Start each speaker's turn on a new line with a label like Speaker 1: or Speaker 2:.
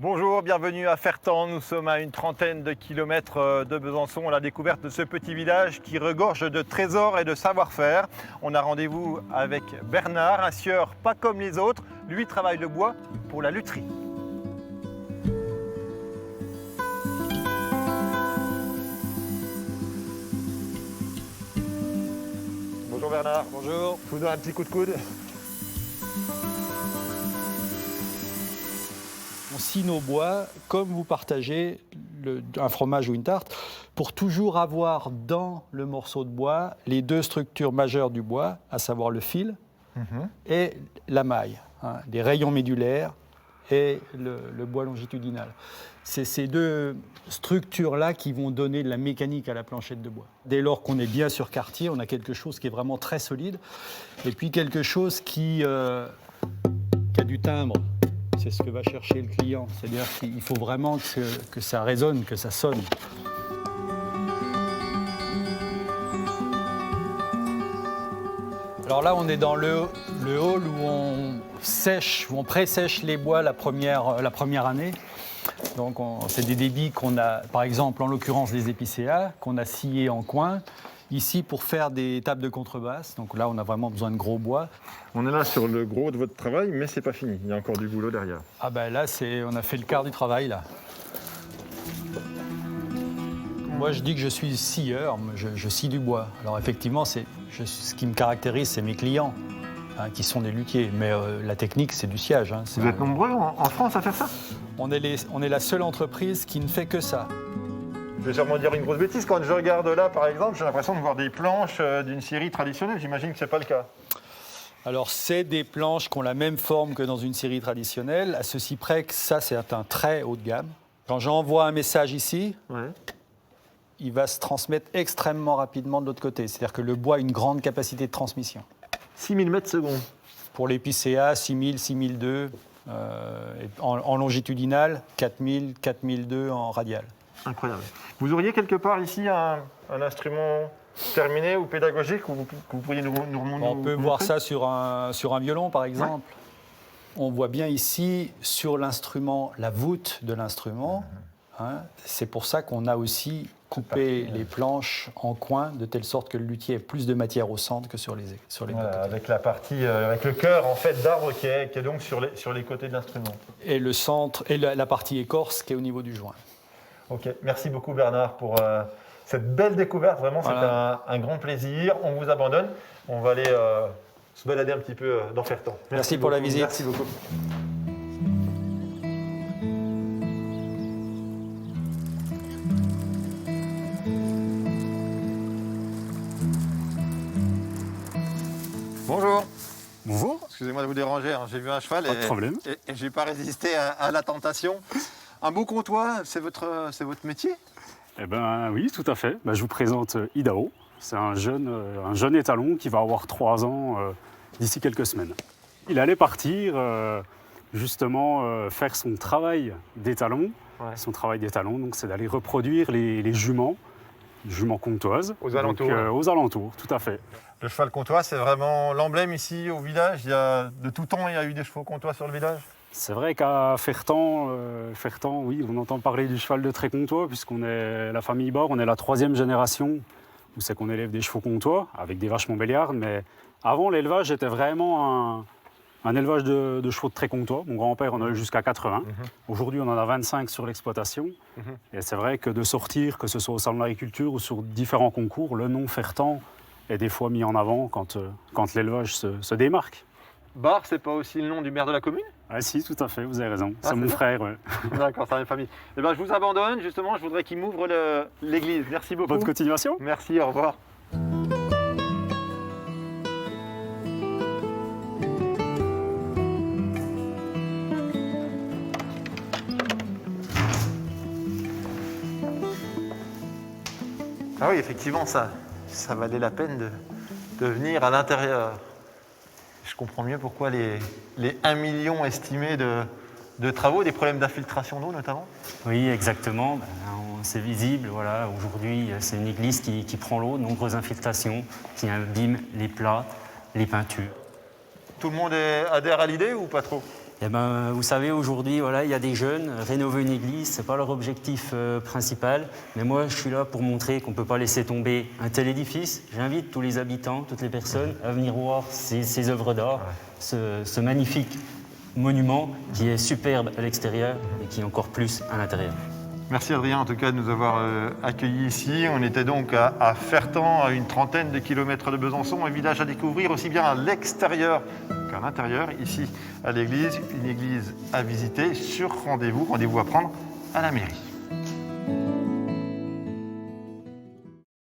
Speaker 1: Bonjour, bienvenue à Fertan. Nous sommes à une trentaine de kilomètres de Besançon à la découverte de ce petit village qui regorge de trésors et de savoir-faire. On a rendez-vous avec Bernard, un sieur pas comme les autres. Lui travaille le bois pour la lutherie. Bonjour Bernard.
Speaker 2: Bonjour.
Speaker 1: Je vous donne un petit coup de coude.
Speaker 2: On scie nos bois comme vous partagez un fromage ou une tarte pour toujours avoir dans le morceau de bois les deux structures majeures du bois, à savoir le fil et la maille, les rayons médulaires et le bois longitudinal. C'est ces deux structures-là qui vont donner de la mécanique à la planchette de bois. Dès lors qu'on est bien sur quartier, on a quelque chose qui est vraiment très solide et puis quelque chose qui a du timbre. C'est ce que va chercher le client. C'est-à-dire qu'il faut vraiment que ça résonne, que ça sonne. Alors là, on est dans le hall où on sèche, où on pré-sèche les bois la première année. Donc c'est des débits qu'on a, par exemple, en l'occurrence les épicéas, qu'on a sciés en coin. Ici, pour faire des tables de contrebasse. Donc là, on a vraiment besoin de gros bois.
Speaker 1: On est là sur le gros de votre travail, mais c'est pas fini. Il y a encore du boulot derrière.
Speaker 2: Ah ben là, on a fait le quart du travail, là. Moi, je dis que je suis scieur, je scie du bois. Alors effectivement, ce qui me caractérise, c'est mes clients, qui sont des luthiers. Mais la technique, c'est du sciage.
Speaker 1: Vous êtes nombreux en France à faire ça?
Speaker 2: On est la seule entreprise qui ne fait que ça.
Speaker 1: Je vais sûrement dire une grosse bêtise. Quand je regarde là, par exemple, j'ai l'impression de voir des planches d'une scierie traditionnelle. J'imagine que ce n'est pas le cas.
Speaker 2: Alors, c'est des planches qui ont la même forme que dans une scierie traditionnelle, à ceci près que ça, c'est un très haut de gamme. Quand j'envoie un message ici, il va se transmettre extrêmement rapidement de l'autre côté. C'est-à-dire que le bois a une grande capacité de transmission.
Speaker 1: 6000 mètres secondes.
Speaker 2: Pour l'épicéa, 6000, 6002. En longitudinal, 4000, 4002 en radial.
Speaker 1: Incroyable. Vous auriez quelque part ici un instrument terminé ou pédagogique que vous pourriez nous montrer?
Speaker 2: On peut voir ça sur un violon, par exemple. Ouais. On voit bien ici, sur l'instrument, la voûte de l'instrument. C'est pour ça qu'on a aussi coupé les planches en coin, de telle sorte que le luthier ait plus de matière au centre que sur les côtés.
Speaker 1: Avec la partie, avec le cœur en fait, d'arbre qui est donc sur les côtés de l'instrument.
Speaker 2: Et le centre, et la partie écorce qui est au niveau du joint.
Speaker 1: Ok, merci beaucoup Bernard pour cette belle découverte. Vraiment, voilà. C'était un grand plaisir. On vous abandonne. On va aller se balader un petit peu dans Fertan.
Speaker 2: Merci pour la visite.
Speaker 1: Merci beaucoup. Bonjour.
Speaker 3: Bonjour.
Speaker 1: Excusez-moi de vous déranger. J'ai vu un cheval
Speaker 3: Pas de problème.
Speaker 1: Et je n'ai pas résisté à la tentation. Un beau comptoir, c'est votre métier?
Speaker 3: Eh bien oui, tout à fait. Je vous présente Idaho. C'est un jeune étalon qui va avoir 3 ans d'ici quelques semaines. Il allait partir justement faire son travail d'étalon. Ouais. Son travail d'étalon, donc, c'est d'aller reproduire les juments comtoises.
Speaker 1: Aux alentours.
Speaker 3: Donc, aux alentours, tout à fait.
Speaker 1: Le cheval comtois, c'est vraiment l'emblème ici au village. De tout temps, il y a eu des chevaux comtois sur le village?
Speaker 3: C'est vrai qu'à Fertan, oui, on entend parler du cheval de trait comtois, puisqu'on est la famille Bar, on est la 3e génération où c'est qu'on élève des chevaux comtois, avec des vaches montbéliardes. Mais avant, l'élevage était vraiment un élevage de chevaux de trait comtois. Mon grand-père en a eu jusqu'à 80. Aujourd'hui, on en a 25 sur l'exploitation. Et c'est vrai que de sortir, que ce soit au salon de l'agriculture ou sur différents concours, le nom Fertan est des fois mis en avant quand l'élevage se démarque.
Speaker 1: Bar, c'est pas aussi le nom du maire de la commune?
Speaker 3: Ah si, tout à fait, vous avez raison. C'est mon frère. Ouais.
Speaker 1: D'accord, c'est la même famille. Eh bien, je vous abandonne, justement, je voudrais qu'il m'ouvre l'église. Merci beaucoup.
Speaker 3: Bonne continuation.
Speaker 1: Merci, au revoir. Ah oui, effectivement, ça valait la peine de venir à l'intérieur. Je comprends mieux pourquoi les 1 million estimés de travaux, des problèmes d'infiltration d'eau notamment.
Speaker 4: Oui, exactement. C'est visible. Voilà. Aujourd'hui, c'est une église qui prend l'eau, de nombreuses infiltrations, qui abîment les plats, les peintures.
Speaker 1: Tout le monde adhère à l'idée ou pas trop?
Speaker 4: Eh ben, vous savez, aujourd'hui, voilà, il y a des jeunes, rénover une église, ce n'est pas leur objectif principal. Mais moi, je suis là pour montrer qu'on ne peut pas laisser tomber un tel édifice. J'invite tous les habitants, toutes les personnes à venir voir ces œuvres d'art, ce magnifique monument qui est superbe à l'extérieur et qui est encore plus à l'intérieur.
Speaker 1: Merci Adrien en tout cas de nous avoir accueillis ici. On était donc à Fertan, à une trentaine de kilomètres de Besançon, un village à découvrir aussi bien à l'extérieur qu'à l'intérieur, ici à l'église, une église à visiter sur rendez-vous à prendre à la mairie.